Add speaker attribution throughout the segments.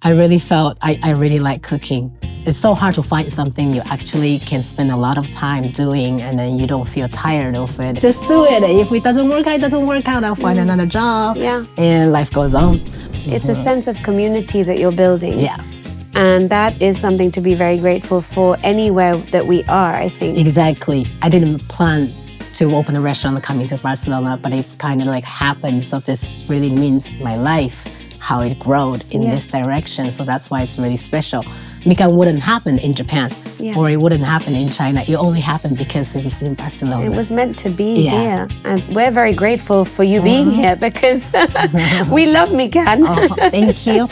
Speaker 1: I really felt I really like cooking. It's so hard to find something you actually can spend a lot of time doing and then you don't feel tired of it. Just do it. If it doesn't work out, it doesn't work out. I'll find another job.
Speaker 2: Yeah.
Speaker 1: And life goes on.
Speaker 2: It's a sense of community that you're building.
Speaker 1: Yeah.
Speaker 2: And that is something to be very grateful for anywhere that we are, I think.
Speaker 1: Exactly. I didn't plan to open a restaurant coming to Barcelona, but it's kind of like happened. So this really means my life, how it growed in this direction. So that's why it's really special. Mikan wouldn't happen in Japan or it wouldn't happen in China. It only happened because it was in Barcelona.
Speaker 2: It was meant to be here. And we're very grateful for you being here because we love Mikan.
Speaker 1: Oh, thank you.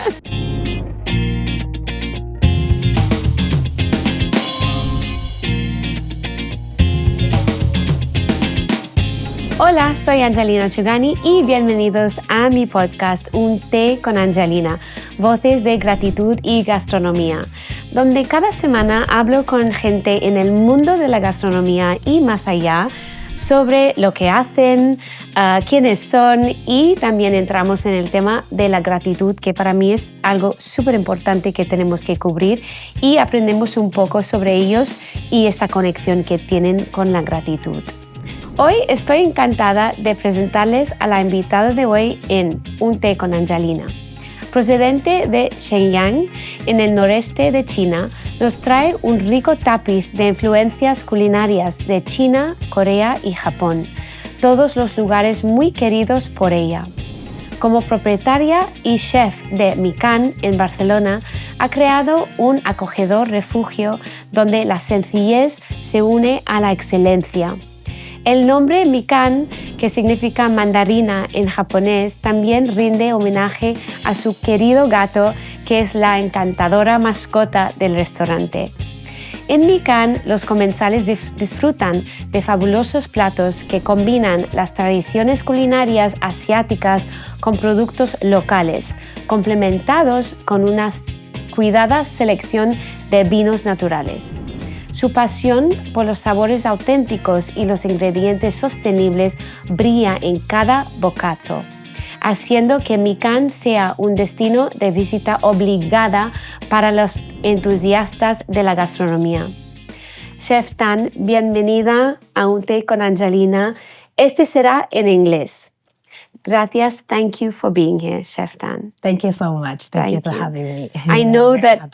Speaker 2: Hola, soy Anjalina Chugani y bienvenidos a mi podcast Un té con Anjalina, voces de gratitud y gastronomía, donde cada semana hablo con gente en el mundo de la gastronomía y más allá sobre lo que hacen, quiénes son y también entramos en el tema de la gratitud, que para mí es algo súper importante que tenemos que cubrir y aprendemos un poco sobre ellos y esta conexión que tienen con la gratitud. Hoy estoy encantada de presentarles a la invitada de hoy en Un té con Anjalina. Procedente de Shenyang, en el noreste de China, nos trae un rico tapiz de influencias culinarias de China, Corea y Japón, todos los lugares muy queridos por ella. Como propietaria y chef de Mikan en Barcelona, ha creado un acogedor refugio donde la sencillez se une a la excelencia. El nombre Mikan, que significa mandarina en japonés, también rinde homenaje a su querido gato, que es la encantadora mascota del restaurante. En Mikan, los comensales disfrutan de fabulosos platos que combinan las tradiciones culinarias asiáticas con productos locales, complementados con una cuidada selección de vinos naturales. Su pasión por los sabores auténticos y los ingredientes sostenibles brilla en cada bocato, haciendo que Mikan sea un destino de visita obligada para los entusiastas de la gastronomía. Chef Tan, bienvenida a Un té con Anjalina. Este será en inglés. Gracias. Thank you for being here, Chef Tan.
Speaker 1: Thank you so much. Thank you for having me.
Speaker 2: I know that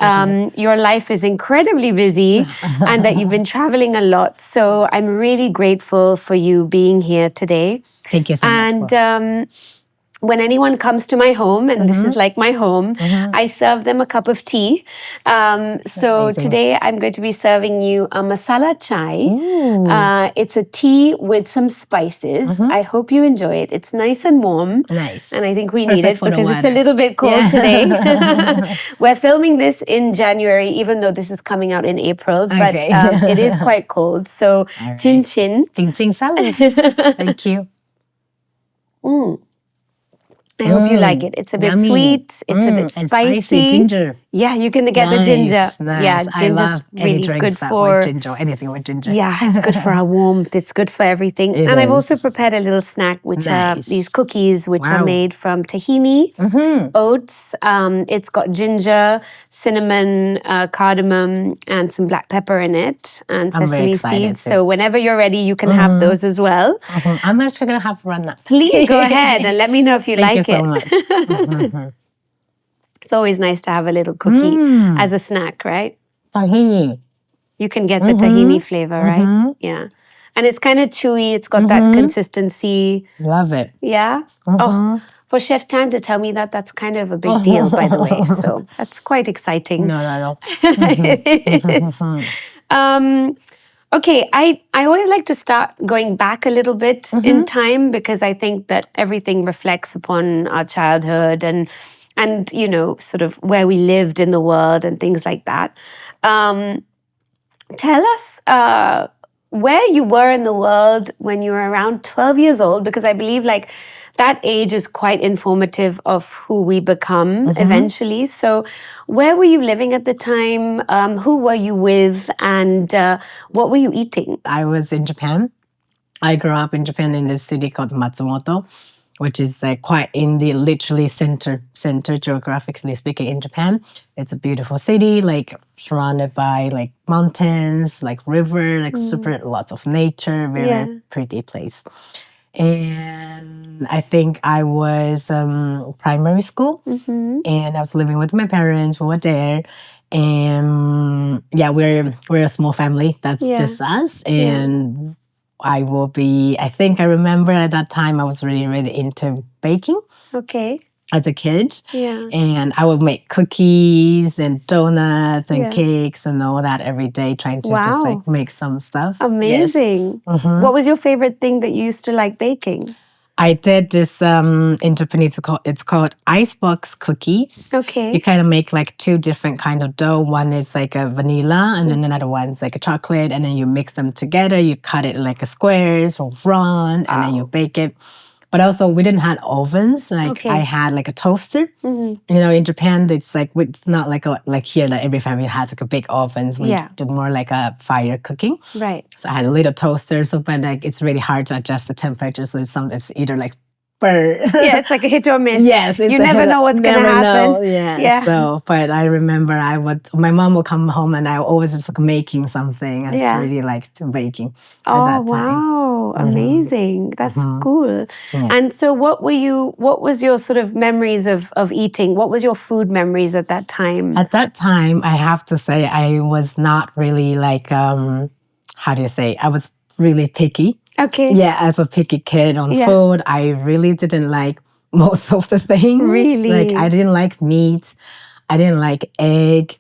Speaker 2: your life is incredibly busy and that you've been traveling a lot. So I'm really grateful for you being here today.
Speaker 1: Thank you so much.
Speaker 2: And when anyone comes to my home, and this is like my home, I serve them a cup of tea. So today I'm going to be serving you a masala chai. It's a tea with some spices. I hope you enjoy it. It's nice and warm.
Speaker 1: Nice.
Speaker 2: And I think we need it because it's a little bit cold today. We're filming this in January, even though this is coming out in April, but it is quite cold. So, chin chin.
Speaker 1: Ching ching salad. Thank you.
Speaker 2: I hope you like it. It's a bit sweet. It's a bit spicy.
Speaker 1: Ginger.
Speaker 2: Yeah, you can get the ginger.
Speaker 1: Nice.
Speaker 2: Yeah,
Speaker 1: I love
Speaker 2: really
Speaker 1: any
Speaker 2: good
Speaker 1: that
Speaker 2: for
Speaker 1: with ginger, anything with ginger.
Speaker 2: Yeah, it's good for our warmth. It's good for everything.
Speaker 1: It
Speaker 2: and I've
Speaker 1: is.
Speaker 2: also prepared a little snack, which are these cookies, which are made from tahini, oats. It's got ginger, cinnamon, cardamom, and some black pepper in it, and sesame seeds. So whenever you're ready, you can have those as well.
Speaker 1: I'm actually going to have one now.
Speaker 2: Please go ahead and let me know if you like it.
Speaker 1: Thank you so much.
Speaker 2: It's always nice to have a little cookie as a snack, right?
Speaker 1: Tahini.
Speaker 2: You can get the tahini flavor, right? Yeah. And it's kind of chewy. It's got that consistency.
Speaker 1: Love it.
Speaker 2: Yeah? Oh, for Chef Tan to tell me that, that's kind of a big deal, by the way. So that's quite exciting.
Speaker 1: No.
Speaker 2: Okay, I always like to start going back a little bit in time because I think that everything reflects upon our childhood and you know, sort of where we lived in the world and things like that. Tell us where you were in the world when you were around 12 years old, because I believe like that age is quite informative of who we become eventually. So where were you living at the time? Who were you with? And what were you eating?
Speaker 1: I was in Japan. I grew up in Japan in this city called Matsumoto. which is like quite in the literally center geographically speaking in Japan. It's a beautiful city, like surrounded by like mountains, like river, like super lots of nature, very pretty place. And I think I was primary school, and I was living with my parents. We were there, and yeah, we're a small family. That's just us, and I think I remember at that time I was really, really into baking.
Speaker 2: Okay.
Speaker 1: As a kid.
Speaker 2: Yeah.
Speaker 1: And I would make cookies and donuts and cakes and all that every day, trying to just like make some stuff.
Speaker 2: Amazing.
Speaker 1: Yes.
Speaker 2: What was your favorite thing that you used to like baking?
Speaker 1: I did this in Japanese, it's called icebox cookies.
Speaker 2: Okay.
Speaker 1: You kind of make like two different kind of dough. One is like a vanilla, and then another one's like a chocolate, and then you mix them together. You cut it like a squares or round, and then you bake it. But also, we didn't have ovens. Like I had like a toaster. You know, in Japan, it's like it's not like here that every family has like a big ovens. We do more like a fire cooking.
Speaker 2: Right.
Speaker 1: So I had a little toaster. So, but like it's really hard to adjust the temperature. So it's either like burn.
Speaker 2: Yeah, it's like a hit or miss.
Speaker 1: Yes,
Speaker 2: you never know what's gonna happen.
Speaker 1: Yeah. So, but I remember my mom would come home, and I always just like making something. I just really liked baking at that time.
Speaker 2: Wow, amazing! That's cool.
Speaker 1: Yeah.
Speaker 2: And so, what was your sort of memories of eating? What was your food memories at that time?
Speaker 1: At that time, I have to say I was not really like how do you say? I was really picky.
Speaker 2: Okay.
Speaker 1: Yeah, as a picky kid on food, I really didn't like most of the things.
Speaker 2: Really?
Speaker 1: Like I didn't like meat. I didn't like egg.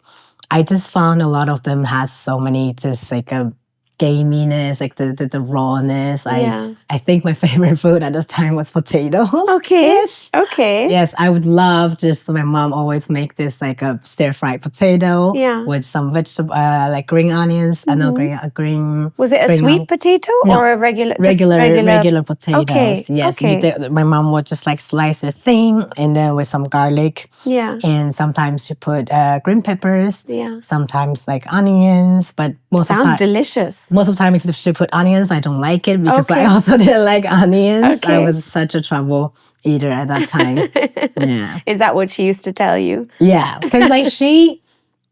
Speaker 1: I just found a lot of them has so many just like a gaminess, like the rawness. I think my favorite food at the time was potatoes.
Speaker 2: Okay.
Speaker 1: Yes.
Speaker 2: Okay.
Speaker 1: Yes, I would love just my mom always make this like a stir-fried potato with some vegetable like green onions. I know green.
Speaker 2: Was it a sweet potato or a regular
Speaker 1: potatoes?
Speaker 2: Okay.
Speaker 1: Yes.
Speaker 2: Okay.
Speaker 1: My mom would just like slice it thin and then with some garlic.
Speaker 2: Yeah.
Speaker 1: And sometimes you put green peppers.
Speaker 2: Yeah.
Speaker 1: Sometimes like onions, but most of the time.
Speaker 2: Sounds delicious.
Speaker 1: Most of the time, if she put onions, I don't like it because I also didn't like onions.
Speaker 2: Okay.
Speaker 1: I was such a trouble eater at that time. Yeah.
Speaker 2: Is that what she used to tell you?
Speaker 1: Yeah, because like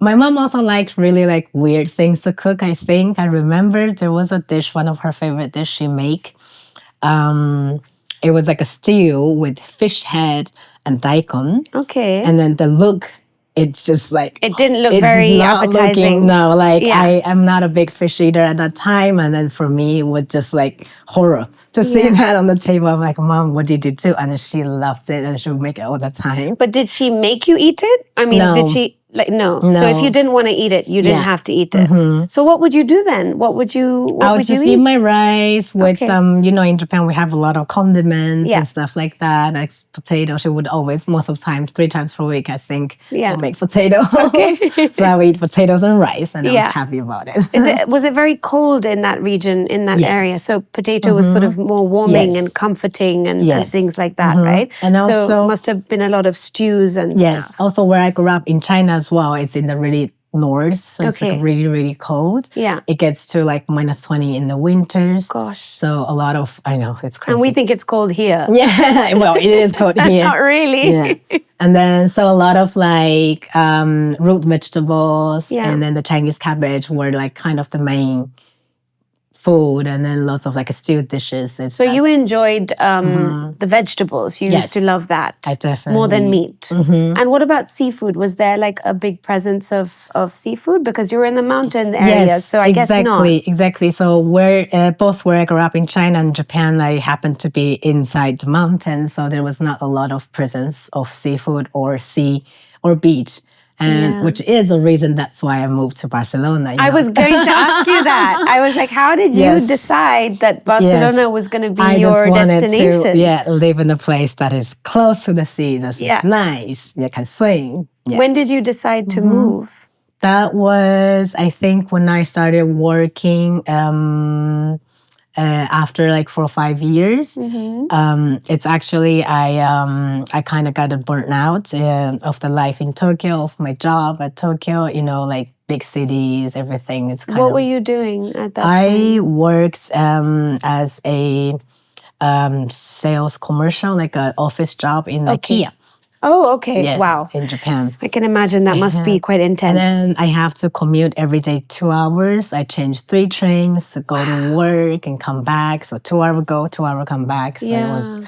Speaker 1: my mom also liked really like weird things to cook. I think I remember there was a dish, one of her favorite dish she make. It was like a stew with fish head and daikon.
Speaker 2: Okay.
Speaker 1: And then the look. It's just like
Speaker 2: it didn't look very appetizing.
Speaker 1: I am not a big fish eater at that time, and then for me it was just like horror to see that on the table. I'm like, Mom, what did you do? And then she loved it, and she would make it all the time.
Speaker 2: But did she make you eat it? I mean, did she? Like no. So if you didn't want to eat it, you didn't have to eat it. So what would you do then? What would you
Speaker 1: I would just eat my rice with some, in Japan we have a lot of condiments and stuff like that. Like potato, she would always, most of the time, 3 times per week, I think, make potatoes. Okay. So I would eat potatoes and rice, and I was happy about it.
Speaker 2: Was it very cold in that region, in that area? So potato was sort of more warming and comforting and things like that, right?
Speaker 1: And also,
Speaker 2: so must have been a lot of stews and stuff.
Speaker 1: Also where I grew up in China as well, it's in the really north, so it's like really, really cold.
Speaker 2: Yeah.
Speaker 1: It gets to like -20 in the winters.
Speaker 2: Gosh.
Speaker 1: So a lot of, I know, it's crazy.
Speaker 2: And we think it's cold here.
Speaker 1: Yeah, well, it is cold here.
Speaker 2: Not really.
Speaker 1: Yeah. And then, so a lot of like root vegetables and then the Chinese cabbage were like kind of the main food, and then lots of like stewed dishes.
Speaker 2: So you enjoyed the vegetables. You used to love that.
Speaker 1: I definitely.
Speaker 2: More than meat. And what about seafood? Was there like a big presence of seafood? Because you were in the mountain areas, so I guess not.
Speaker 1: Exactly. So both where I grew up in China and Japan, I happened to be inside the mountains, so there was not a lot of presence of seafood or sea or beach. And which is a reason that's why I moved to Barcelona.
Speaker 2: I was going to ask you that. I was like, how did you decide that Barcelona was going to be your destination?
Speaker 1: To live in a place that is close to the sea, that's nice, you can swim. Yeah.
Speaker 2: When did you decide to move?
Speaker 1: That was, I think, when I started working after like 4 or 5 years. It's actually, I kind of got burnt out of the life in Tokyo, of my job at Tokyo, like big cities, everything. It's kind
Speaker 2: What were you doing at that time?
Speaker 1: I worked as a sales commercial, like an office job in IKEA.
Speaker 2: Oh, okay.
Speaker 1: Yes,
Speaker 2: Wow.
Speaker 1: in Japan.
Speaker 2: I can imagine that must be quite intense.
Speaker 1: And then I have to commute every day 2 hours. I change 3 trains to go to work and come back. So 2 hour go, 2 hour come back. So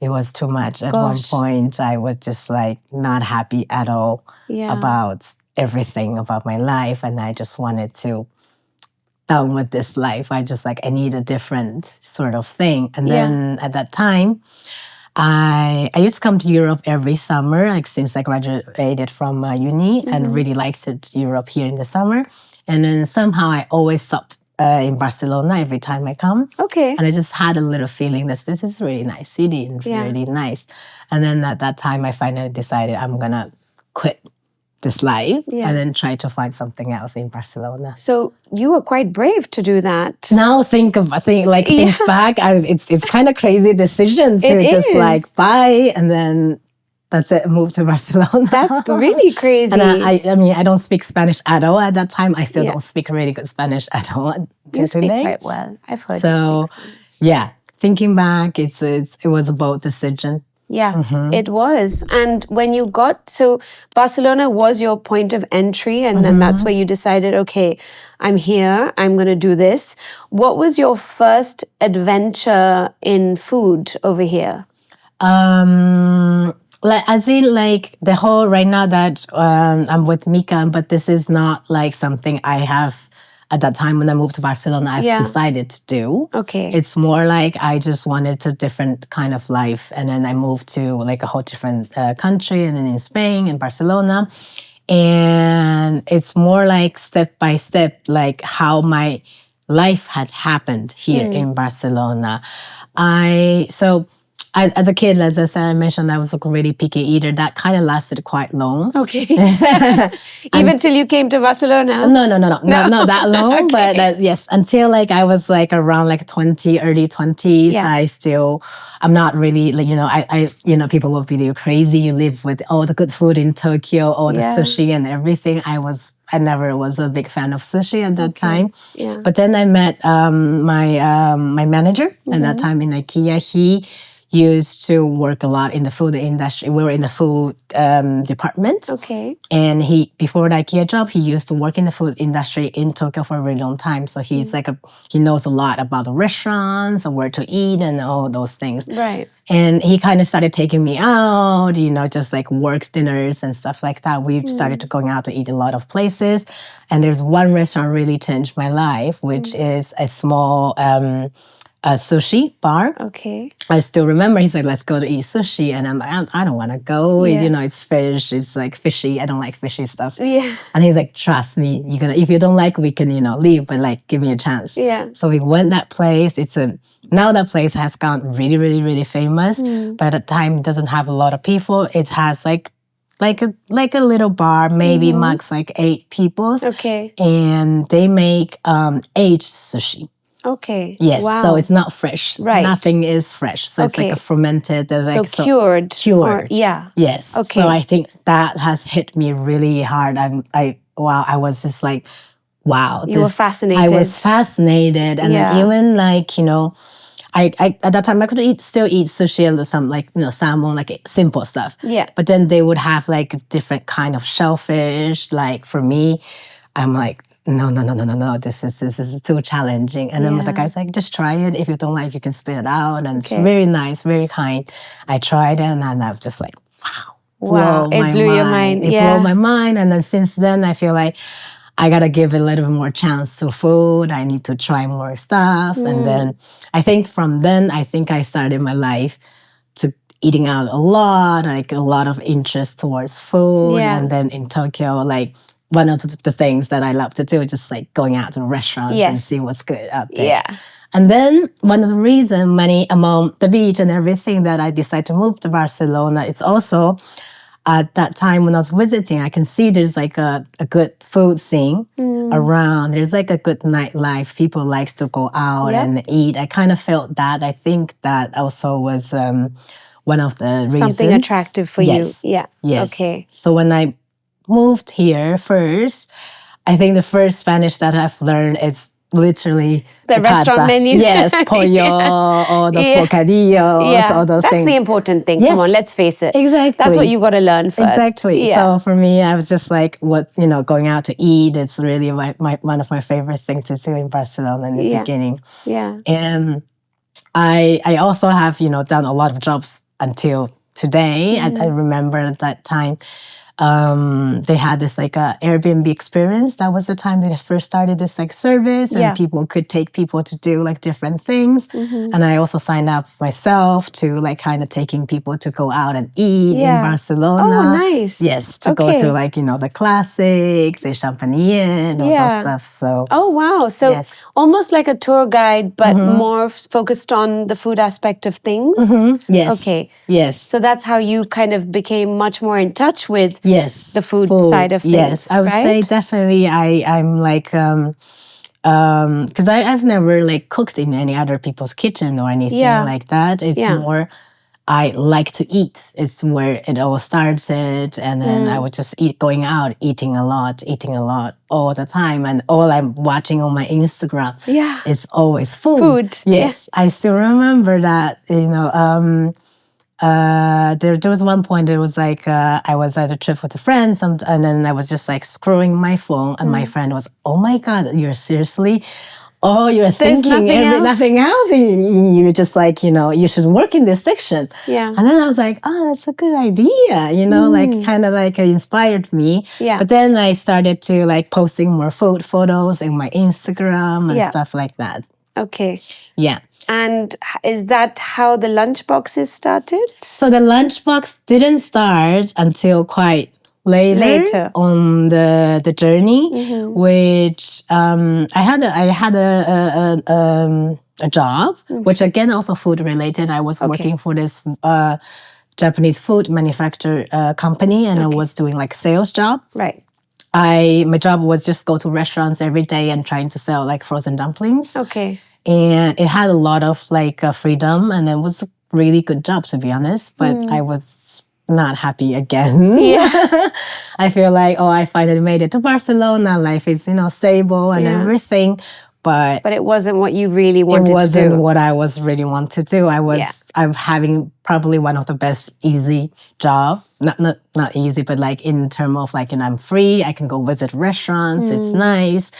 Speaker 1: it was too much. At one point, I was just like not happy at all about everything about my life. And I just wanted to done with this life. I just like, I need a different sort of thing. And then at that time, I used to come to Europe every summer, like since I graduated from uni and really liked it, Europe here in the summer. And then somehow I always stop in Barcelona every time I come.
Speaker 2: Okay.
Speaker 1: And I just had a little feeling that this is a really nice city and really nice. And then at that time, I finally decided I'm going to quit this life and then try to find something else in Barcelona.
Speaker 2: So you were quite brave to do that.
Speaker 1: Now think back, it's kind of crazy decision to just like buy and then that's it, move to Barcelona.
Speaker 2: That's really crazy.
Speaker 1: And I mean, I don't speak Spanish at all at that time. I still don't speak really good Spanish at all.
Speaker 2: You speak quite well. I've heard
Speaker 1: so,
Speaker 2: you speak Spanish.
Speaker 1: Thinking back, it was a bold decision.
Speaker 2: Yeah, it was. And when you so Barcelona was your point of entry, and then that's where you decided, okay, I'm here, I'm going to do this. What was your first adventure in food over here?
Speaker 1: As in like the whole, right now that I'm with Mikan, but this is not like something I have at that time when I moved to Barcelona, I've decided to do.
Speaker 2: Okay.
Speaker 1: It's more like I just wanted a different kind of life. And then I moved to like a whole different country, and then in Spain, in Barcelona. And it's more like step by step, like how my life had happened here in Barcelona. As a kid, as I mentioned, I was a really picky eater. That kind of lasted quite long.
Speaker 2: Okay. Even till you came to Barcelona?
Speaker 1: No, not that long. But yes, until like I was like around like 20, early 20s, I'm not really like, people will be crazy. You live with all the good food in Tokyo, all the sushi and everything. I never was a big fan of sushi at that time. Yeah. But then I met my manager at that time in IKEA. He used to work a lot in the food industry. We were in the food department.
Speaker 2: Okay.
Speaker 1: And before the IKEA job, he used to work in the food industry in Tokyo for a really long time. So he's he knows a lot about the restaurants and where to eat and all those things.
Speaker 2: Right.
Speaker 1: And he kind of started taking me out, just like work dinners and stuff like that. We started to going out to eat a lot of places. And there's one restaurant really changed my life, which is a small a sushi bar.
Speaker 2: Okay.
Speaker 1: I still remember he's like, let's go to eat sushi. And I'm like, I don't want to go. Yeah. It's fish. It's like fishy. I don't like fishy stuff.
Speaker 2: Yeah.
Speaker 1: And he's like, trust me, if you don't like, we can, leave, but like, give me a chance.
Speaker 2: Yeah.
Speaker 1: So we went that place. Now that place has gone really, really, really famous. But at the time, it doesn't have a lot of people. It has like a little bar, maybe max like 8 people.
Speaker 2: Okay.
Speaker 1: And they make aged sushi.
Speaker 2: Okay.
Speaker 1: Yes.
Speaker 2: Wow.
Speaker 1: So it's not fresh.
Speaker 2: Right.
Speaker 1: Nothing is fresh. So it's like a fermented.
Speaker 2: Cured.
Speaker 1: Cured. Yes.
Speaker 2: Okay.
Speaker 1: So I think that has hit me really hard. I was just like, wow.
Speaker 2: You were fascinated.
Speaker 1: I was fascinated. And then even like, I at that time I could still eat sushi and some like, salmon, like simple stuff.
Speaker 2: Yeah.
Speaker 1: But then they would have like a different kind of shellfish. Like for me, I'm like, no, this is too challenging. And then the guy's like, just try it. If you don't like, you can spit it out. And it's very nice, very kind. I tried it and I'm just like, wow.
Speaker 2: It blew your mind.
Speaker 1: It blew my mind. And then since then, I feel like I got to give it a little bit more chance to food. I need to try more stuff. And then I think from then, I started my life to eating out a lot, like a lot of interest towards food.
Speaker 2: Yeah.
Speaker 1: And then in Tokyo, like, one of the things that I love to do is just like going out to restaurants and see what's good out there.
Speaker 2: Yeah.
Speaker 1: And then one of the reasons, among the beach and everything, that I decided to move to Barcelona, it's also at that time when I was visiting, I can see there's like a good food scene around. There's like a good nightlife. People likes to go out and eat. I kind of felt that. I think that also was one of the reasons.
Speaker 2: Something attractive for you. Yeah.
Speaker 1: Yes.
Speaker 2: Okay.
Speaker 1: So when I moved here first, I think the first Spanish that I've learned is literally
Speaker 2: the restaurant
Speaker 1: carta.
Speaker 2: menu.
Speaker 1: Yes, pollo or those bocadillos, all those
Speaker 2: That's
Speaker 1: things.
Speaker 2: the important thing.
Speaker 1: Yes.
Speaker 2: Come on, let's face it.
Speaker 1: Exactly.
Speaker 2: That's what you got to learn first.
Speaker 1: Exactly.
Speaker 2: Yeah.
Speaker 1: So for me, I was just like, going out to eat, it's really one of my favorite things to do in Barcelona in the beginning.
Speaker 2: Yeah.
Speaker 1: And I also have, done a lot of jobs until today. I remember at that time, they had this like Airbnb experience. That was the time they first started this like service, and people could take people to do like different things. And I also signed up myself to like kind of taking people to go out and eat in Barcelona.
Speaker 2: Oh, nice.
Speaker 1: Yes, to go to like, the classics, the champagne, all that stuff. So.
Speaker 2: Oh, wow. So almost like a tour guide, but more focused on the food aspect of things.
Speaker 1: Yes.
Speaker 2: Okay.
Speaker 1: Yes.
Speaker 2: So that's how you kind of became much more in touch with the food side of things.
Speaker 1: Yes, I would say definitely. I'm like, because I've never like cooked in any other people's kitchen or anything like that. It's more, I like to eat. It's where it all started, and then I would just going out, eating a lot all the time, and all I'm watching on my Instagram, is always food. Yes, I still remember that. There was one point. It was like I was at a trip with a friend, and then I was just like scrolling my phone, and my friend was, "Oh my God, you're seriously? Oh, you're thinking nothing else. You're just like, you should work in this section."
Speaker 2: Yeah.
Speaker 1: And then I was like, "Oh, that's a good idea." Like kind of like it inspired me.
Speaker 2: Yeah.
Speaker 1: But then I started to like posting more food photos in my Instagram and stuff like that.
Speaker 2: Okay.
Speaker 1: Yeah.
Speaker 2: And is that how the lunchboxes started?
Speaker 1: So the lunchbox didn't start until quite later on the journey, which I had a job, which again also food related. I was working for this Japanese food manufacturer company, and I was doing like sales job.
Speaker 2: Right.
Speaker 1: My job was just go to restaurants every day and trying to sell like frozen dumplings.
Speaker 2: Okay.
Speaker 1: And it had a lot of like freedom, and it was a really good job, to be honest. But I was not happy again.
Speaker 2: Yeah.
Speaker 1: I feel like, I finally made it to Barcelona. Life is, stable and everything. But
Speaker 2: it wasn't what you really wanted to do.
Speaker 1: It wasn't what I was really want to do. I'm having probably one of the best easy job. Not easy, but like in terms of like, I'm free. I can go visit restaurants. It's nice.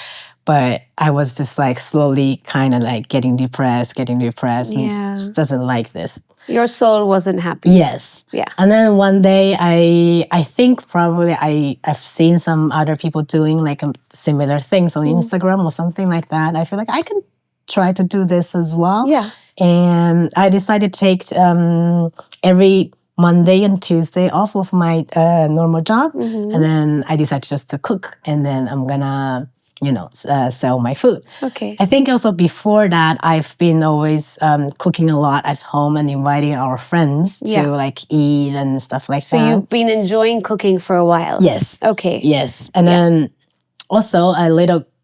Speaker 1: But I was just like slowly kind of like getting depressed. And just doesn't like this.
Speaker 2: Your soul wasn't happy.
Speaker 1: Yes.
Speaker 2: Yeah.
Speaker 1: And then one day I think probably I've seen some other people doing like similar things on Instagram or something like that. I feel like I can try to do this as well.
Speaker 2: Yeah.
Speaker 1: And I decided to take every Monday and Tuesday off of my normal job. And then I decided just to cook. And then I'm gonna sell my food.
Speaker 2: Okay.
Speaker 1: I think also before that, I've been always cooking a lot at home and inviting our friends to like eat and stuff like that.
Speaker 2: So you've been enjoying cooking for a while?
Speaker 1: Yes.
Speaker 2: Okay.
Speaker 1: Yes. And then also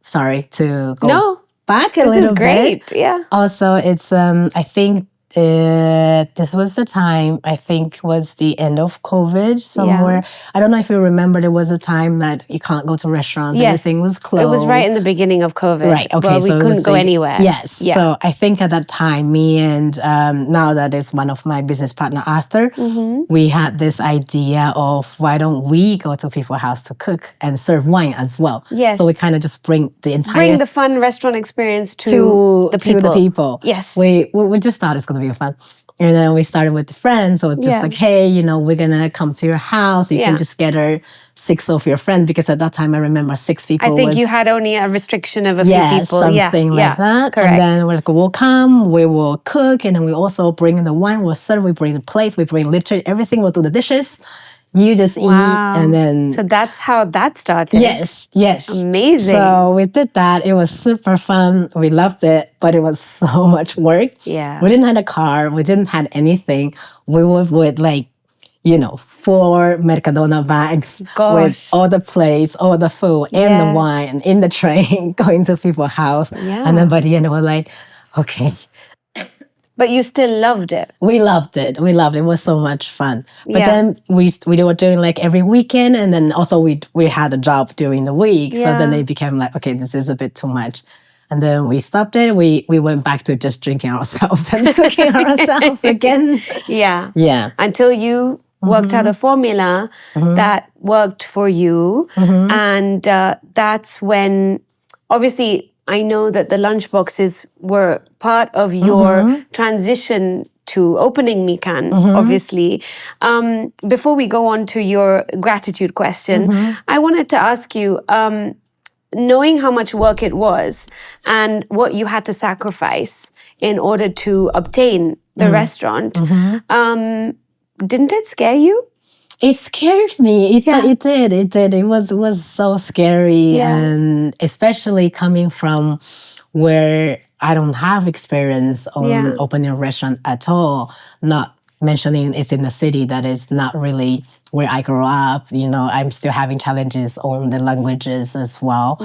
Speaker 1: sorry to go back a little bit.
Speaker 2: This is great. Yeah.
Speaker 1: Also, it's, I think, this was the time, I think was the end of COVID somewhere. Yeah. I don't know if you remember, there was a time that you can't go to restaurants. Yes. Everything was closed.
Speaker 2: It was right in the beginning of COVID.
Speaker 1: Right. Okay.
Speaker 2: Well, we couldn't go anywhere.
Speaker 1: Yes. Yeah. So I think at that time, me and now that is one of my business partner, Arthur, we had this idea of why don't we go to people's house to cook and serve wine as well.
Speaker 2: Yes.
Speaker 1: So we kind of just bring the
Speaker 2: fun restaurant experience to the people.
Speaker 1: Yes. We just thought it's going to be fun. And then we started with the friends. So it's just like, hey, we're going to come to your house. You can just gather 6 of your friends. Because at that time, I remember 6 people.
Speaker 2: I think you had only a restriction of a few people.
Speaker 1: Something like that.
Speaker 2: Correct.
Speaker 1: And then we're like, we'll come, we will cook. And then we also bring in the wine, we'll serve, we bring the plates, we bring literally everything, we'll do the dishes. You just eat, and then...
Speaker 2: So that's how that started.
Speaker 1: Yes.
Speaker 2: Amazing.
Speaker 1: So we did that. It was super fun. We loved it, but it was so much work.
Speaker 2: Yeah.
Speaker 1: We didn't have a car. We didn't have anything. We were with 4 Mercadona bags with all the plates, all the food, and the wine in the train, going to people's house.
Speaker 2: Yeah.
Speaker 1: And then by the end, we were like, okay...
Speaker 2: But you still loved it.
Speaker 1: We loved it. It was so much fun. But then we were doing like every weekend, and then also we had a job during the week. So then it became like, okay, this is a bit too much. And then we stopped it. We went back to just drinking ourselves and cooking ourselves again.
Speaker 2: Yeah.
Speaker 1: Yeah.
Speaker 2: Until you worked out a formula that worked for you. And that's when, obviously, I know that the lunch boxes were part of your transition to opening Mikan, obviously. Before we go on to your gratitude question, I wanted to ask you, knowing how much work it was and what you had to sacrifice in order to obtain the restaurant, didn't it scare you?
Speaker 1: It scared me. It did. It was so scary, and especially coming from where I don't have experience on opening a restaurant at all. Not mentioning it's in a city that is not really where I grew up. I'm still having challenges on the languages as well.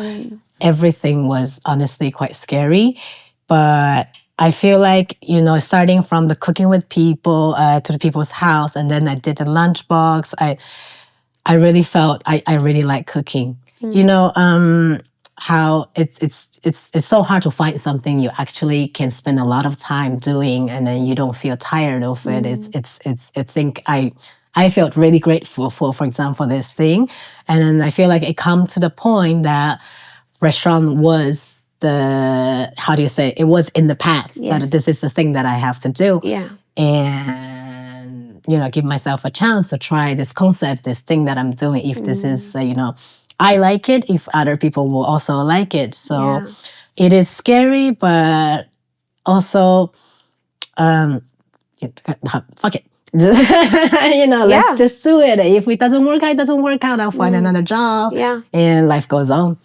Speaker 1: Everything was honestly quite scary, but I feel like, starting from the cooking with people to the people's house, and then I did a lunchbox. I really felt I really like cooking. How it's so hard to find something you actually can spend a lot of time doing, and then you don't feel tired of it. I think I felt really grateful for example, this thing, and then I feel like it come to the point that restaurant was it was in the path that this is the thing that I have to do. And, give myself a chance to try this concept, this thing that I'm doing, if this is, I like it, if other people will also like it. So it is scary, but also, fuck it. Let's just do it. If it doesn't work out, it doesn't work out. I'll find another job. And life goes on.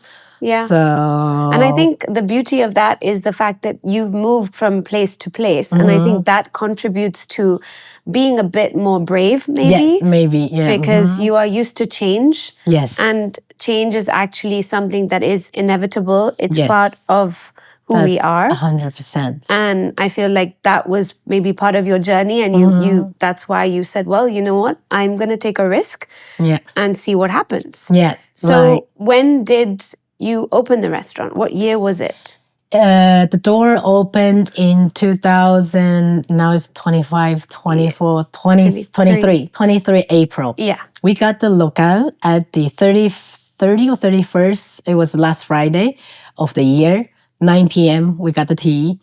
Speaker 2: And I think the beauty of that is the fact that you've moved from place to place. And I think that contributes to being a bit more brave, maybe.
Speaker 1: Yes, maybe, yeah.
Speaker 2: Because you are used to change.
Speaker 1: Yes.
Speaker 2: And change is actually something that is inevitable. It's part of who we are.
Speaker 1: 100%.
Speaker 2: And I feel like that was maybe part of your journey. And you that's why you said, well, you know what? I'm going to take a risk and see what happens.
Speaker 1: Yes.
Speaker 2: So when did you opened the restaurant? What year was it?
Speaker 1: The door opened in 2000, now it's 25, 24, 20, 23 April.
Speaker 2: Yeah.
Speaker 1: We got the local at the 30 or 31st. It was last Friday of the year, 9 p.m. We got the tea.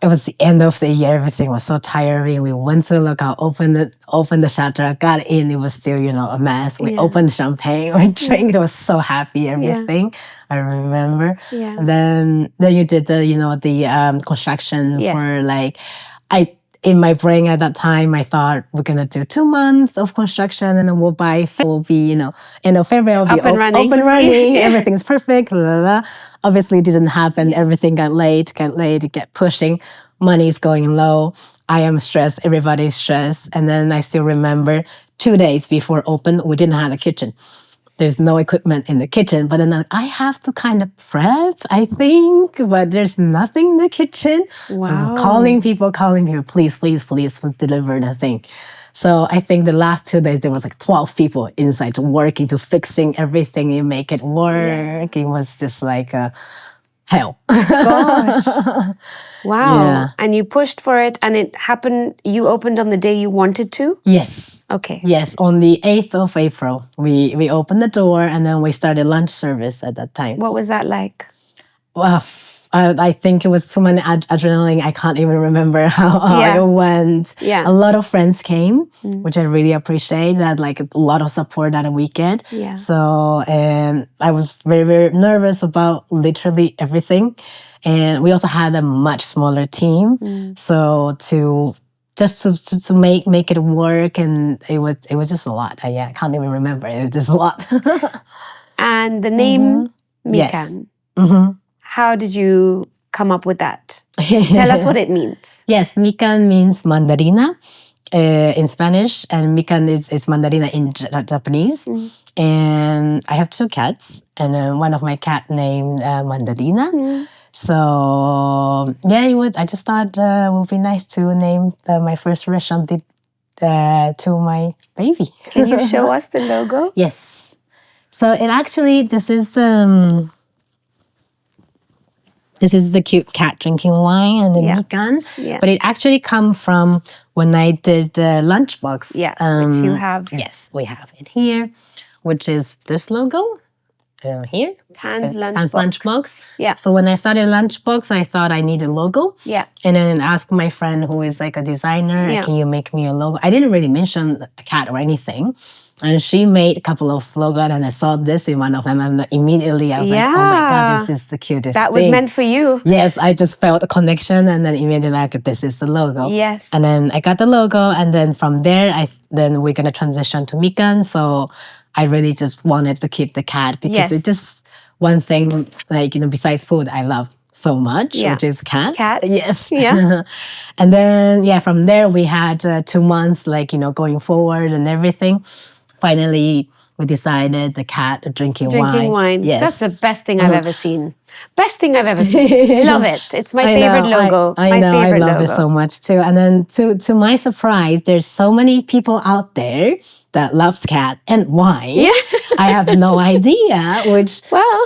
Speaker 1: It was the end of the year. Everything was so tiring. We went to the lookout, opened the shutter, got in. It was still, a mess. We opened champagne, we drank. It was so happy, everything. I remember. And then you did the construction for in my brain at that time, I thought we're going to do 2 months of construction and then we'll be, end of February, we'll be up and running. Everything's perfect. Blah, blah, blah. Obviously, it didn't happen. Everything got late, get pushing. Money's going low. I am stressed. Everybody's stressed. And then I still remember 2 days before open, we didn't have a kitchen. There's no equipment in the kitchen, but then I have to kind of prep, I think, but there's nothing in the kitchen.
Speaker 2: Wow.
Speaker 1: So I was calling people, please deliver the thing. So I think the last 2 days, there was 12 people inside working to fixing everything and make it work. It was just like hell.
Speaker 2: Gosh. Wow. Yeah. And you pushed for it and it happened, you opened on the day you wanted to?
Speaker 1: Yes.
Speaker 2: Okay.
Speaker 1: Yes, on the 8th of April, we opened the door and then we started lunch service at that time.
Speaker 2: What was that like?
Speaker 1: Well, I think it was too many adrenaline. I can't even remember how it went.
Speaker 2: Yeah.
Speaker 1: A lot of friends came, which I really appreciate. That a lot of support that weekend.
Speaker 2: Yeah.
Speaker 1: So I was very, very nervous about literally everything. And we also had a much smaller team. So to make it work, and it was just a lot. I can't even remember. It was just a lot.
Speaker 2: And the name Mikan.
Speaker 1: Yes.
Speaker 2: How did you come up with that? Tell us what it means.
Speaker 1: Yes, Mikan means mandarina in Spanish, and Mikan is mandarina in Japanese. And I have 2 cats, and one of my cat named Mandarina. So I just thought it would be nice to name my first restaurant to my baby.
Speaker 2: Can you show us the logo?
Speaker 1: Yes. So this is This is the cute cat drinking wine and the Mikan.
Speaker 2: Yeah.
Speaker 1: But it actually come from when I did the lunchbox.
Speaker 2: Yeah, which you have.
Speaker 1: Yes, we have it here, which is this logo. Here.
Speaker 2: Tan's
Speaker 1: Lunchbox.
Speaker 2: Yeah.
Speaker 1: So when I started Lunchbox, I thought I need a logo.
Speaker 2: Yeah.
Speaker 1: And then asked my friend who is like a designer, can you make me a logo? I didn't really mention a cat or anything. And she made a couple of logos, and I saw this in one of them, and immediately I was like, oh my God, this is the cutest
Speaker 2: That
Speaker 1: thing.
Speaker 2: was meant for you.
Speaker 1: Yes, I just felt a connection, and then immediately like, this is the logo.
Speaker 2: Yes.
Speaker 1: And then I got the logo, and then from there, then we're going to transition to Mikan. So I really just wanted to keep the cat because it's just one thing, like, besides food, I love so much, which is cat.
Speaker 2: Cats.
Speaker 1: Yes.
Speaker 2: Yeah.
Speaker 1: And then, from there, we had 2 months, like, going forward and everything. Finally, we decided the cat drinking wine. Yes.
Speaker 2: That's the best thing I've ever seen. Best thing I've ever seen. Love it. It's my favorite logo.
Speaker 1: I know. I love it so much too. And then to my surprise, there's so many people out there that loves cat and wine.
Speaker 2: Yeah.
Speaker 1: I have no idea, which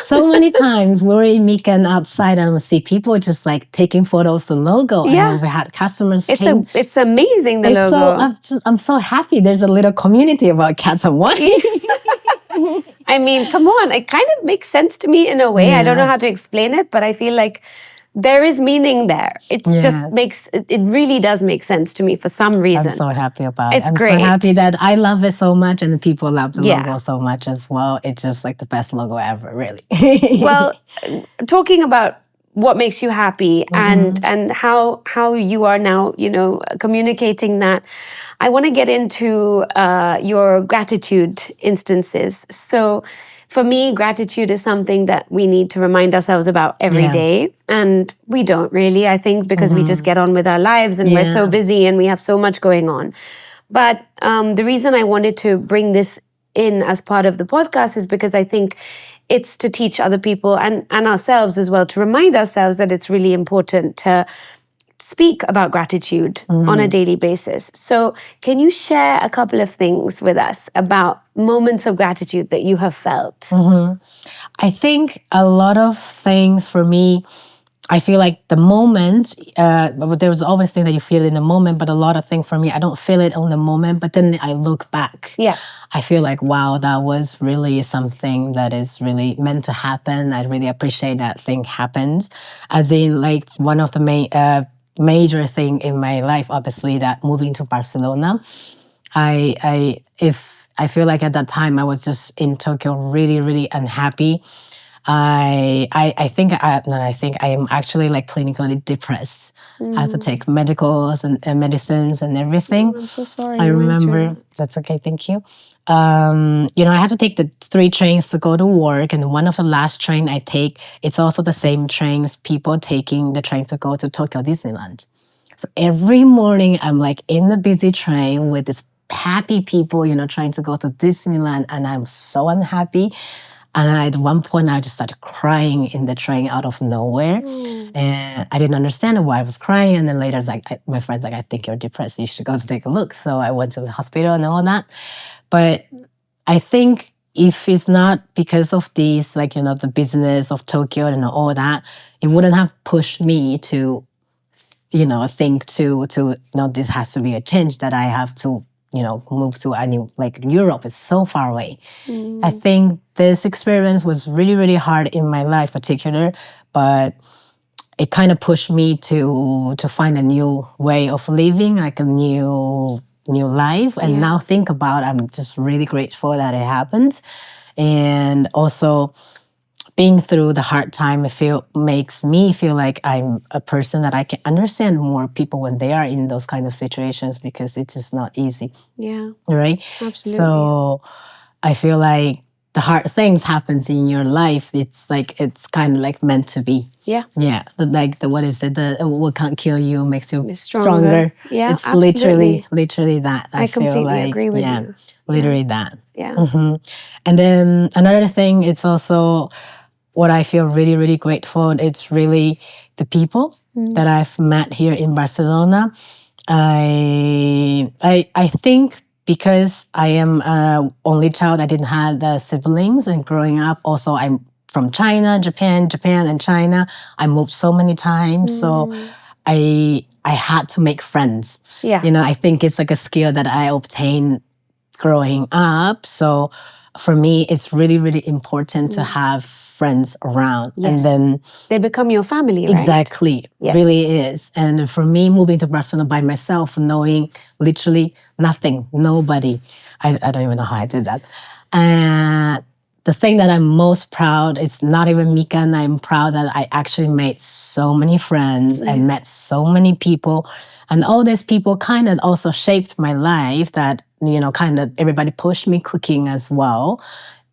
Speaker 1: so many times we're in Mikan outside and we see people just like taking photos of the logo.
Speaker 2: Yeah.
Speaker 1: And we had customers
Speaker 2: It's amazing, the logo.
Speaker 1: I'm so happy there's a little community about cats and wine.
Speaker 2: I mean, come on. It kind of makes sense to me in a way. I don't know how to explain it, but I feel like there is meaning there. It just it really does make sense to me for some reason.
Speaker 1: I'm so happy about it.
Speaker 2: It's great.
Speaker 1: I'm so happy that I love it so much and the people love the logo so much as well. It's just like the best logo ever, really.
Speaker 2: Well, talking about what makes you happy and how you are now, communicating that, I want to get into your gratitude instances. So for me, gratitude is something that we need to remind ourselves about every day. And we don't really, I think, because we just get on with our lives and we're so busy and we have so much going on. But the reason I wanted to bring this in as part of the podcast is because I think it's to teach other people and ourselves as well, to remind ourselves that it's really important to speak about gratitude on a daily basis. So can you share a couple of things with us about moments of gratitude that you have felt?
Speaker 1: I think a lot of things for me, I feel like the moment, there's always things that you feel in the moment, but a lot of things for me, I don't feel it on the moment, but then I look back.
Speaker 2: Yeah.
Speaker 1: I feel like, wow, that was really something that is really meant to happen. I really appreciate that thing happened. As in, like, one of the major thing in my life, obviously, that moving to Barcelona, I feel like at that time I was just in Tokyo really, really unhappy. I am actually like clinically depressed. I had to take medicals and medicines and everything.
Speaker 2: I'm so sorry.
Speaker 1: I remember. That's okay. Thank you. I have to take the 3 trains to go to work, and one of the last train I take, it's also the same trains people taking the train to go to Tokyo Disneyland. So every morning I'm like in the busy train with this happy people, trying to go to Disneyland, and I'm so unhappy. And at one point, I just started crying in the train out of nowhere. And I didn't understand why I was crying. And then later, my friend's like, I think you're depressed. You should go to take a look. So I went to the hospital and all that. But I think if it's not because of these, the business of Tokyo and all that, it wouldn't have pushed me to, think this has to be a change, that I have to move to a new, Europe is so far away. I think this experience was really, really hard in my life particular, but it kind of pushed me to find a new way of living, like a new life. And now think about, I'm just really grateful that it happened. And also being through the hard time, makes me feel like I'm a person that I can understand more people when they are in those kind of situations, because it's just not easy.
Speaker 2: Yeah.
Speaker 1: Right?
Speaker 2: Absolutely.
Speaker 1: So I feel like the hard things happens in your life. It's kind of like meant to be.
Speaker 2: Yeah.
Speaker 1: Yeah. What is it? What can't kill you makes you
Speaker 2: stronger. Yeah,
Speaker 1: it's
Speaker 2: absolutely.
Speaker 1: literally that.
Speaker 2: I completely agree with you.
Speaker 1: Literally that.
Speaker 2: Yeah.
Speaker 1: And then another thing, it's also what I feel really, really grateful. It's really the people that I've met here in Barcelona. I think because I am only child, I didn't have the siblings, and growing up, also from China, Japan, and China. I moved so many times, so I had to make friends.
Speaker 2: Yeah.
Speaker 1: I think it's like a skill that I obtained growing up. So for me, it's really, really important to have friends around.
Speaker 2: Yes.
Speaker 1: And then
Speaker 2: they become your family, right?
Speaker 1: Exactly.
Speaker 2: Yes.
Speaker 1: Really is. And for me, moving to Barcelona by myself, knowing literally nothing, nobody, I don't even know how I did that. And the thing that I'm most proud is not even Mikan. I'm proud that I actually made so many friends and met so many people. And all these people kind of also shaped my life that, kind of everybody pushed me cooking as well.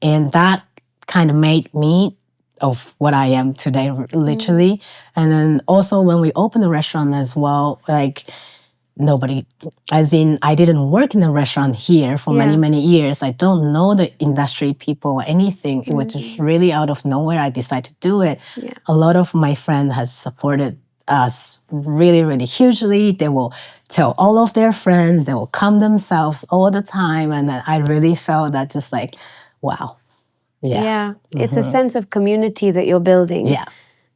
Speaker 1: And that kind of made me of what I am today, literally. And then also when we opened the restaurant as well, like nobody, as in I didn't work in a restaurant here for many, many years. I don't know the industry people or anything. It was just really out of nowhere. I decided to do it.
Speaker 2: Yeah.
Speaker 1: A lot of my friends has supported us really, really hugely. They will tell all of their friends. They will come themselves all the time. And then I really felt that just like, wow.
Speaker 2: Yeah. It's a sense of community that you're building.
Speaker 1: Yeah.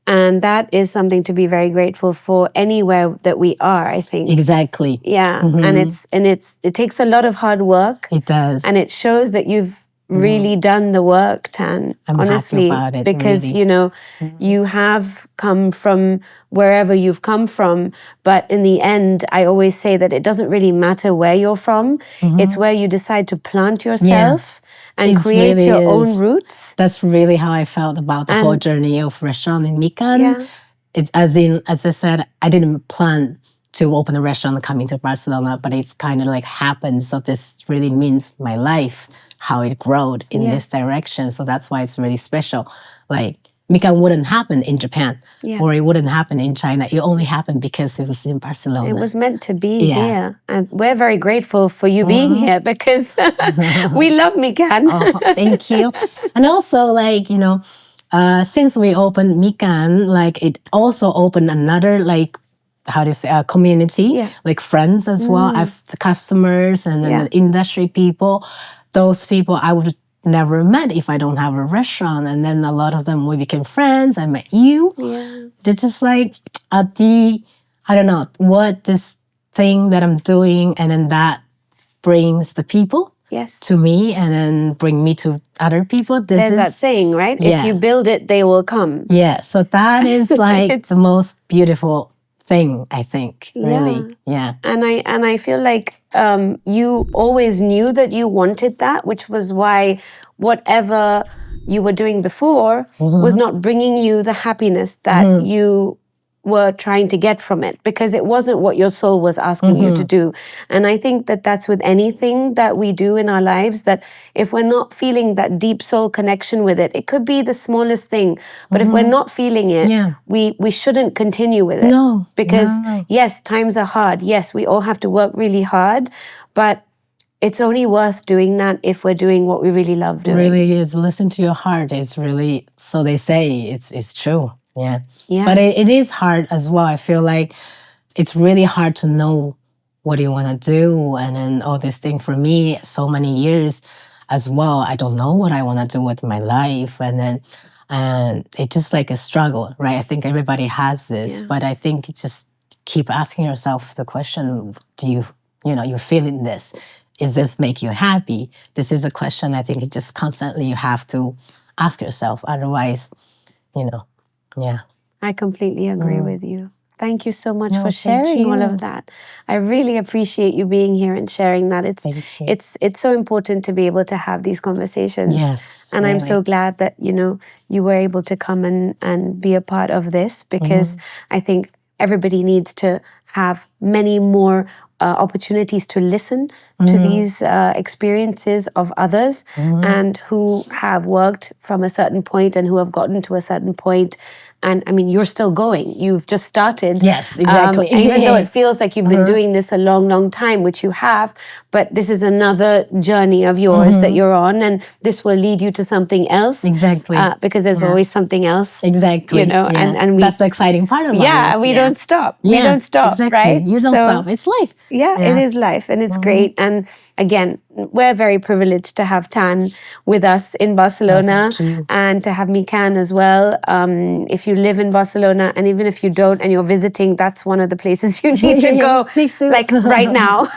Speaker 2: And that is something to be very grateful for anywhere that we are, I think.
Speaker 1: Exactly.
Speaker 2: Yeah. And it takes a lot of hard work.
Speaker 1: It does.
Speaker 2: And it shows that you've really done the work, Tan.
Speaker 1: I'm
Speaker 2: honestly,
Speaker 1: happy about it,
Speaker 2: because
Speaker 1: really.
Speaker 2: you have come from wherever you've come from, but in the end, I always say that it doesn't really matter where you're from. It's where you decide to plant yourself and create
Speaker 1: really
Speaker 2: your own roots.
Speaker 1: That's really how I felt about the whole journey of restaurant in Mikan.
Speaker 2: Yeah.
Speaker 1: It's as I said, I didn't plan to open a restaurant coming to Barcelona, but it's kind of like happened. So this really means my life, how it growed in this direction. So that's why it's really special. Like Mikan wouldn't happen in Japan or it wouldn't happen in China. It only happened because it was in Barcelona.
Speaker 2: It was meant to be here. And we're very grateful for you being here because we love Mikan.
Speaker 1: Oh, thank you. And also like, since we opened Mikan, like it also opened another like, how do you say, community, like friends as well. I've the customers and then the industry people. Those people I would never met if I don't have a restaurant. And then a lot of them, we became friends. I met you.
Speaker 2: Yeah.
Speaker 1: They're just like I don't know, what this thing that I'm doing. And then that brings the people to me and then bring me to other people.
Speaker 2: There's that saying, right? If you build it, they will come.
Speaker 1: Yeah. So that is like the most beautiful thing, I think, really. Yeah.
Speaker 2: And I feel like you always knew that you wanted that, which was why whatever you were doing before was not bringing you the happiness that you were trying to get from it, because it wasn't what your soul was asking you to do. And I think that that's with anything that we do in our lives, that if we're not feeling that deep soul connection with it, it could be the smallest thing, but if we're not feeling it, we shouldn't continue with it.
Speaker 1: No.
Speaker 2: Because yes, times are hard. Yes, we all have to work really hard, but it's only worth doing that if we're doing what we really love doing.
Speaker 1: It really is. Listen to your heart. It's really, so they say, it's true. Yeah. But it is hard as well. I feel like it's really hard to know what you want to do. And then all this thing for me, so many years as well, I don't know what I want to do with my life. And it's just like a struggle, right? I think everybody has this, but I think you just keep asking yourself the question, you're feeling this? Is this make you happy? This is a question I think just constantly you have to ask yourself. Otherwise, yeah.
Speaker 2: I completely agree with you. Thank you so much for sharing all of that. I really appreciate you being here and sharing that. It's so important to be able to have these conversations.
Speaker 1: Yes.
Speaker 2: And I'm so glad that, you were able to come and be a part of this, because I think everybody needs to have many more opportunities to listen to these experiences of others and who have worked from a certain point and who have gotten to a certain point. And I mean, you're still going. You've just started.
Speaker 1: Yes, exactly.
Speaker 2: Even though it feels like you've been doing this a long, long time, which you have, but this is another journey of yours that you're on, and this will lead you to something else.
Speaker 1: Exactly.
Speaker 2: Because there's always something else.
Speaker 1: Exactly.
Speaker 2: And
Speaker 1: that's the exciting part about it.
Speaker 2: We don't stop. We don't stop,
Speaker 1: exactly.
Speaker 2: right?
Speaker 1: You don't stop. It's life.
Speaker 2: Yeah, it is life, and it's great. And again, we're very privileged to have Tan with us in Barcelona and to have Mikan as well. If you live in Barcelona, and even if you don't and you're visiting, that's one of the places you need to go. Like right now.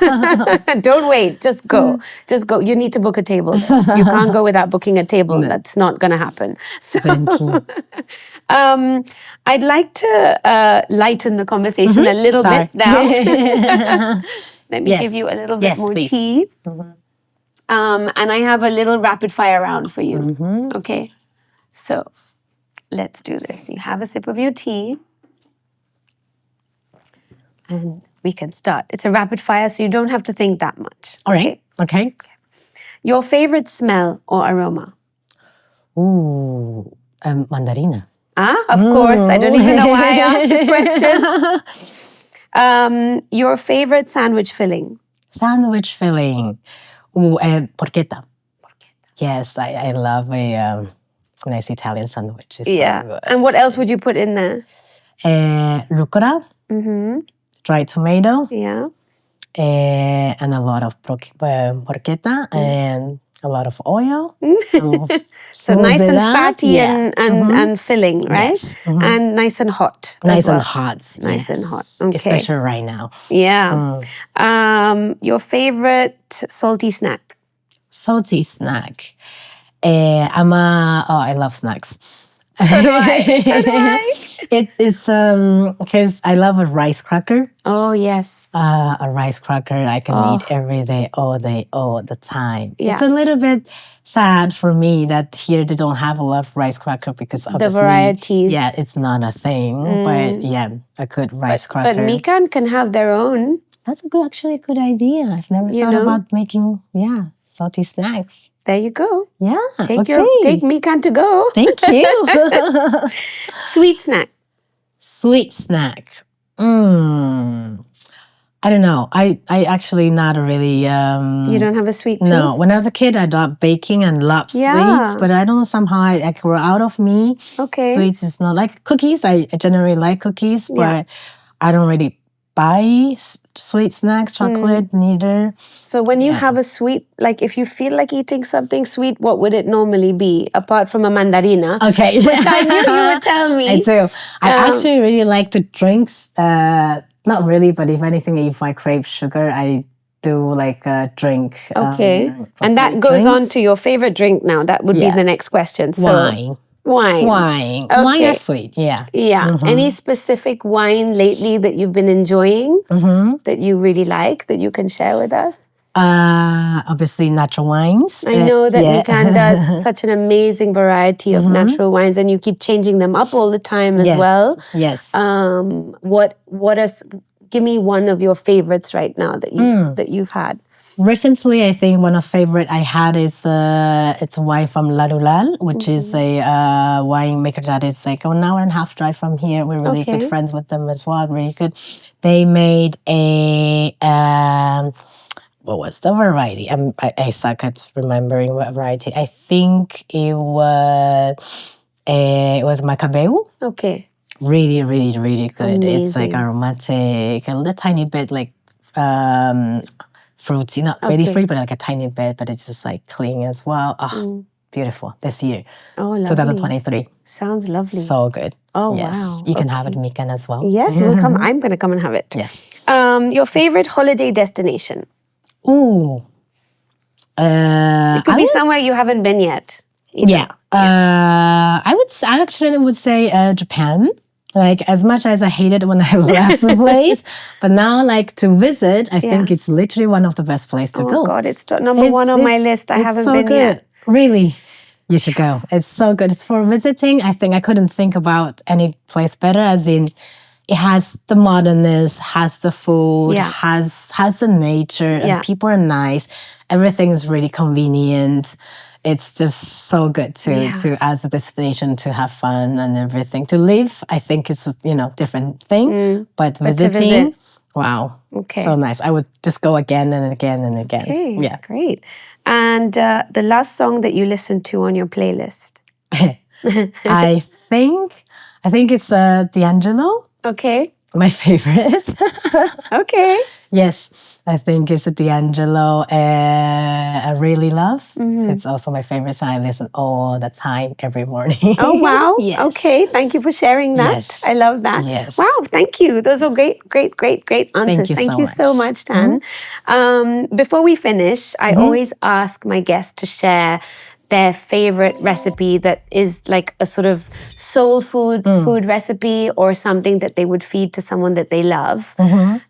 Speaker 2: Don't wait. Just go. Just go. You need to book a table there. You can't go without booking a table. No. That's not going to happen. So,
Speaker 1: thank you.
Speaker 2: I'd like to lighten the conversation a little bit now. Let me give you a little bit more tea. And I have a little rapid fire round for you. Okay? So let's do this. You have a sip of your tea. And we can start. It's a rapid fire, so you don't have to think that much.
Speaker 1: All right. Okay.
Speaker 2: Your favorite smell or aroma?
Speaker 1: Ooh, mandarina.
Speaker 2: Of course. I don't even know why I asked this question. Your favorite sandwich filling?
Speaker 1: Sandwich filling. Ooh, porchetta. Yes, I love a nice Italian sandwich. It's so good.
Speaker 2: And what else would you put in there?
Speaker 1: Rucola, dried tomato, and a lot of porchetta and a lot of oil.
Speaker 2: So nice and fatty and filling, right? Yes. And nice and hot.
Speaker 1: Nice and hot.
Speaker 2: Nice and hot. Okay.
Speaker 1: Especially right now.
Speaker 2: Yeah. Your favorite salty snack?
Speaker 1: Salty snack. I love snacks.
Speaker 2: So do I.
Speaker 1: It's because I love a rice cracker.
Speaker 2: Oh, yes.
Speaker 1: A rice cracker I can eat every day, all the time.
Speaker 2: Yeah.
Speaker 1: It's a little bit sad for me that here they don't have a lot of rice cracker because obviously,
Speaker 2: the varieties.
Speaker 1: Yeah, it's not a thing. But yeah, a good rice cracker.
Speaker 2: But Mikan can have their own.
Speaker 1: That's actually a good idea. I've never thought about making salty snacks.
Speaker 2: There you go.
Speaker 1: Yeah.
Speaker 2: Take Mikan to go.
Speaker 1: Thank you.
Speaker 2: Sweet snack.
Speaker 1: Sweet snack. I don't know. I actually not really.
Speaker 2: You don't have a sweet tooth?
Speaker 1: No. When I was a kid, I loved baking and loved sweets, but I don't know, somehow I grew out of me.
Speaker 2: Okay.
Speaker 1: Sweets is not like cookies. I generally like cookies, but I don't really buy sweet snacks, chocolate, neither.
Speaker 2: So when you have a sweet, like if you feel like eating something sweet, what would it normally be apart from a mandarina?
Speaker 1: Okay.
Speaker 2: Which I knew you would tell me.
Speaker 1: I do. I actually really like the drinks. Not really, but if anything, if I crave sugar, I do like a drink.
Speaker 2: Okay. And that goes on to your favorite drink now. That would be the next question. So,
Speaker 1: wine.
Speaker 2: Okay.
Speaker 1: Wine or sweet, yeah.
Speaker 2: Any specific wine lately that you've been enjoying that you really like that you can share with us?
Speaker 1: Obviously natural wines.
Speaker 2: I know that Mikan does such an amazing variety of natural wines, and you keep changing them up all the time as well.
Speaker 1: Yes.
Speaker 2: Give me one of your favorites right now that you've had.
Speaker 1: Recently, I think one of the favorite I had is it's a wine from La Rulal, which is a wine maker that is like an hour and a half drive from here. We're really good friends with them as well. Really good. They made a what was the variety? I suck at remembering what variety. I think it was Macabeu.
Speaker 2: Okay.
Speaker 1: Really, really, really good.
Speaker 2: Amazing.
Speaker 1: It's like aromatic, a little tiny bit like fruity, not really fruity, but like a tiny bit, but it's just like clean as well. Oh, beautiful. This year.
Speaker 2: Oh, lovely.
Speaker 1: 2023.
Speaker 2: Sounds lovely.
Speaker 1: So good.
Speaker 2: Oh,
Speaker 1: yes.
Speaker 2: wow.
Speaker 1: You can have it, Mikan, as well.
Speaker 2: Yes, we'll come. I'm going to come and have it.
Speaker 1: Yes.
Speaker 2: Your favorite holiday destination?
Speaker 1: Ooh.
Speaker 2: It could be somewhere you haven't been yet.
Speaker 1: Yeah. I actually would say Japan. Like, as much as I hated when I left the place, but now, like, to visit, I think it's literally one of the best places to go.
Speaker 2: Oh, God, it's number one on my list. I haven't been yet.
Speaker 1: Really, you should go. It's so good. It's for visiting. I think I couldn't think about any place better, as in, it has the modernness, has the food, has the nature, and people are nice. Everything is really convenient. It's just so good to as a destination to have fun and everything. To live, I think it's a different thing. But visiting, wow, so nice. I would just go again and again and again.
Speaker 2: Okay, great. And the last song that you listened to on your playlist?
Speaker 1: I think it's D'Angelo.
Speaker 2: Okay.
Speaker 1: My favorite.
Speaker 2: Okay.
Speaker 1: Yes, I think it's D'Angelo. I really love. It's also my favorite song. I listen all the time, every morning.
Speaker 2: Oh, wow.
Speaker 1: Yes.
Speaker 2: Okay. Thank you for sharing that.
Speaker 1: Yes.
Speaker 2: I love that.
Speaker 1: Yes.
Speaker 2: Wow. Thank you. Those are great answers.
Speaker 1: Thank you
Speaker 2: So much, Tan. Before we finish, I always ask my guests to share their favorite recipe that is like a sort of soul food recipe or something that they would feed to someone that they love.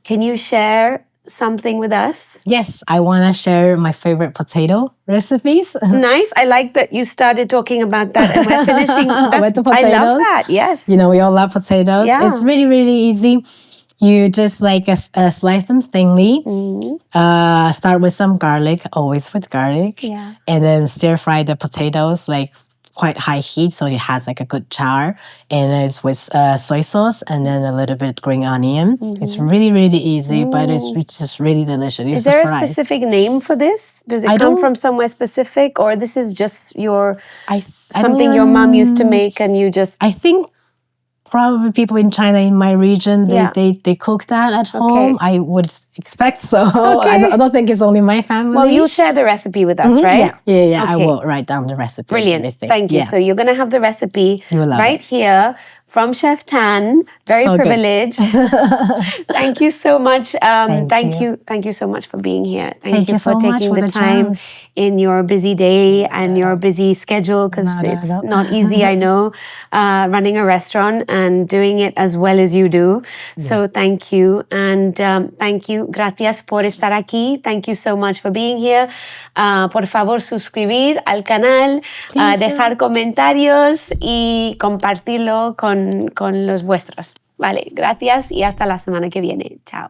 Speaker 2: Can you share something with us?
Speaker 1: Yes, I want to share my favorite potato recipes.
Speaker 2: Nice. I like that you started talking about that and we're finishing.
Speaker 1: With the
Speaker 2: I love
Speaker 1: potatoes.
Speaker 2: that. Yes.
Speaker 1: You know, we all love potatoes.
Speaker 2: Yeah.
Speaker 1: It's really, really easy. You just like slice them thinly. Start with some garlic, always with garlic.
Speaker 2: Yeah.
Speaker 1: And then stir fry the potatoes like quite high heat so it has like a good char. And it's with soy sauce and then a little bit green onion. It's really, really easy, but it's just really delicious. You're
Speaker 2: Is there a
Speaker 1: surprised.
Speaker 2: specific name for this? Does it
Speaker 1: I
Speaker 2: come
Speaker 1: don't-
Speaker 2: from somewhere specific, or this is just your
Speaker 1: I
Speaker 2: something
Speaker 1: don't
Speaker 2: your mom
Speaker 1: know.
Speaker 2: used to make and you just
Speaker 1: I think probably people in China, in my region, they cook that at home. I would expect so.
Speaker 2: Okay.
Speaker 1: I don't think it's only my family.
Speaker 2: Well, you'll share the recipe with us, right?
Speaker 1: Yeah. I
Speaker 2: Okay.
Speaker 1: will write down the recipe. and
Speaker 2: Brilliant.
Speaker 1: everything.
Speaker 2: Thank you.
Speaker 1: Yeah.
Speaker 2: So you're going to have the recipe
Speaker 1: You will love
Speaker 2: right
Speaker 1: it.
Speaker 2: here from Chef Tan. Very
Speaker 1: So good.
Speaker 2: privileged. Thank you so much.
Speaker 1: Thank you.
Speaker 2: Thank you so much for being here.
Speaker 1: Thank you
Speaker 2: for
Speaker 1: so much
Speaker 2: taking
Speaker 1: for
Speaker 2: the
Speaker 1: the
Speaker 2: time
Speaker 1: chance.
Speaker 2: in your busy day and your busy schedule, because
Speaker 1: Not at
Speaker 2: it's
Speaker 1: all.
Speaker 2: not easy, I know, running a restaurant and doing it as well as you do. So thank you. And thank you. Gracias por estar aquí. Thank you so much for being here. Por favor, suscribir al canal,
Speaker 1: Please do.
Speaker 2: dejar comentarios y compartirlo con los vuestros. Vale, gracias y hasta la semana que viene. Chao.